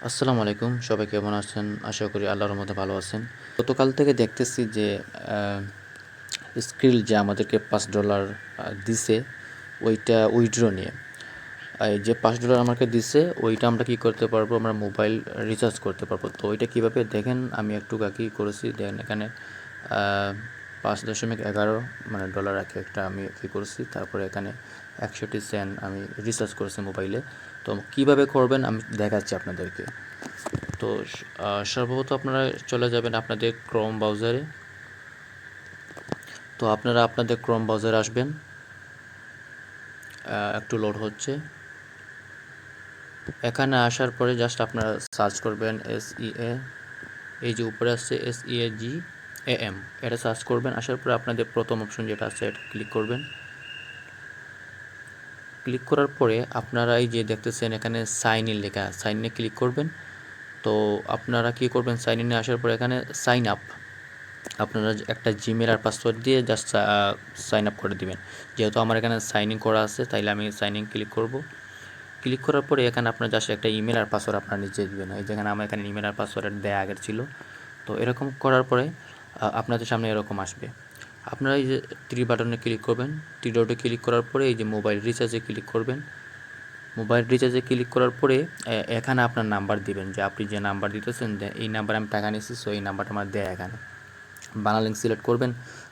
আসসালামু আলাইকুম। সবাই কেমন আছেন? আশা করি আল্লাহর রহমতে ভালো আছেন। গতকাল থেকে দেখতেছি যে স্ক্রিল যে আমাদেরকে $5 দিছে ওইটা উইথড্র নিয়ে। এই যে $5 আমাকে দিছে ওইটা আমরা কি করতে পারবো? আমরা মোবাইল রিচার্জ করতে পারবো। তো ওইটা কিভাবে দেখেন আমি একটু কি করেছি দেখেন এখানে 5.11 মানে ডলার একটা আমি কি করেছি। তারপরে এখানে 61 সেন্ট আমি রিচার্জ করেছি মোবাইলে। তো কিভাবে করবেন আমি দেখাচ্ছি আপনাদেরকে। তো সর্বপ্রথম আপনারা চলে যাবেন আপনাদের ক্রোম ব্রাউজারে। তো আপনারা আপনাদের ক্রোম ব্রাউজারে আসবেন। একটু লোড হচ্ছে। এখানে আসার পরে জাস্ট আপনারা সার্চ করবেন SEA, এই যে উপরে আসছে SEAGAM, এটা সার্চ করবেন। আসার পরে আপনাদের প্রথম অপশন যেটা আছে এটা ক্লিক করবেন। ক্লিক করার পরে আপনারা এই যে দেখতেছেন এখানে সাইন ইন লেখা, সাইন ইনে ক্লিক করবেন। তো আপনারা কি করবেন, সাইন ইনে আসার পরে এখানে সাইন আপ, আপনারা একটা জিমেল আর পাসওয়ার্ড দিয়ে জাস্ট সাইন আপ করে দিবেন। যেহেতু আমার এখানে সাইন ইন করা আছে তাইলে আমি সাইন ইন ক্লিক করব। ক্লিক করার পরে এখানে আপনার জাস্ট একটা ইমেল আর পাসওয়ার্ড আপনার নিচে দিবেন। এই যেখানে আমার এখানে ইমেল আর পাসওয়ার্ড দেয়া আগের ছিল। তো এরকম করার পরে আপনাদের সামনে এরকম আসবে। আপনারা এই যে 3 বাটনে ক্লিক করবেন। 3 ডটে ক্লিক করার পরে এই যে মোবাইল রিচার্জে ক্লিক করবেন। মোবাইল রিচার্জে ক্লিক করার পরে এখানে আপনার নাম্বার দিবেন, যে আপনি যে নাম্বার দিতেছেন এই নাম্বারে আমি টাকা নিচ্ছি, সো এই নাম্বারটা আমার দেয় এখানে বাংলা সিলেক্ট করবেন।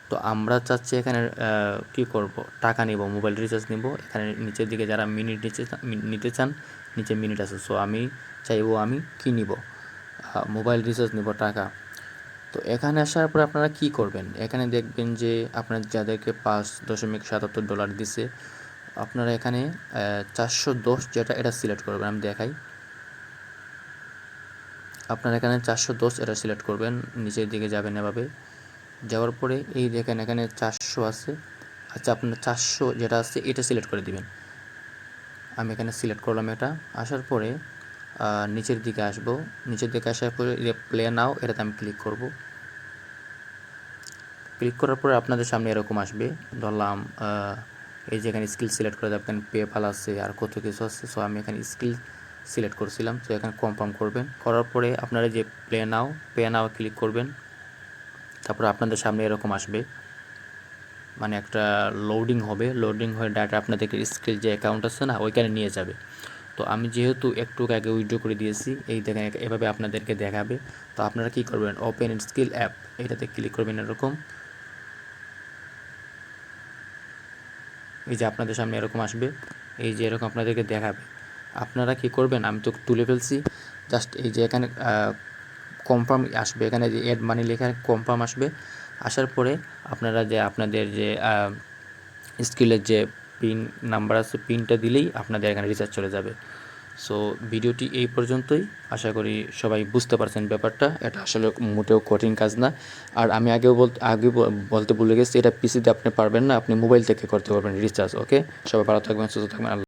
তো আমরা চাচ্ছি এখানে কি করব, টাকা নিব, মোবাইল রিচার্জ নিব। এখানে নিচের দিকে যারা মিনিট নিতে চান নিচে মিনিট আছে, সো আমি চাইবো আমি কি নিব, মোবাইল রিচার্জ নিব টাকা। তো এখানে আসার পরে আপনারা কি করবেন, এখানে দেখবেন যে আপনার যাদেরকে $5.77 দিছে আপনারা এখানে 410 যেটা এটা সিলেক্ট করবেন। আমি দেখাই, আপনারা এখানে 410 এটা সিলেক্ট করবেন। নিচের দিকে যাবেন এভাবে, যাওয়ার পরে এই দেখেন এখানে 400 আছে। আচ্ছা, আপনার 400 যেটা আছে এটা সিলেক্ট করে দিবেন। আমি এখানে সিলেক্ট করলাম এটা। আসার পরে নিচের দিকে আসবো। নিচের দিকে আসার পরে প্লে নাও এটাতে আমি ক্লিক করব। ক্লিক করার পরে আপনাদের সামনে এরকম আসবে। ধরলাম এই যে এখানে স্কিল সিলেক্ট করে দেবেন, পেপাল আছে আর কত কিছু আছে। সো আমি এখানে স্কিল সিলেক্ট করছিলাম। তো এখানে কনফার্ম করবেন। করার পরে আপনারা যে পে নাও ক্লিক করবেন। তারপরে আপনাদের সামনে এরকম আসবে, মানে একটা লোডিং হবে। লোডিং হয়ে ডাটা আপনাদেরকে স্কিল যে অ্যাকাউন্ট আছে না ওইখানে নিয়ে যাবে। তো আমি যেহেতু একটু আগে উইথড্র করে দিয়েছি, এই দেখেন এভাবে আপনাদেরকে দেখাবে। তো আপনারা কি করবেন, ওপেন স্কিল অ্যাপ এটাতে ক্লিক করবেন। এরকম এই যে আপনাদের সামনে এরকম আসবে, এই যে এরকম আপনাদেরকে দেখাবে। আপনারা কি করবেন, আমি তো তুলে ফেলছি, জাস্ট এই যে এখানে কনফার্ম আসবে, এখানে যে অ্যাড মানি লেখা কনফার্ম আসবে। আসার পরে আপনারা যে আপনাদের যে স্কিলের যে পিন নাম্বার আছে পিনটা দিলেই আপনাদের এখানে রিচার্জ চলে যাবে। সো ভিডিওটি এই পর্যন্তই। আশা করি সবাই বুঝতে পারছেন ব্যাপারটা। এটা আসলে মোটেও কঠিন কাজ না। আর আমি আগে বলতে ভুলে গেছি, এটা পিসিতে আপনি পারবেন না, আপনি মোবাইল থেকে করতে পারবেন রিচার্জ। ওকে, সবাই ভালো থাকবেন, সুস্থ থাকবেন।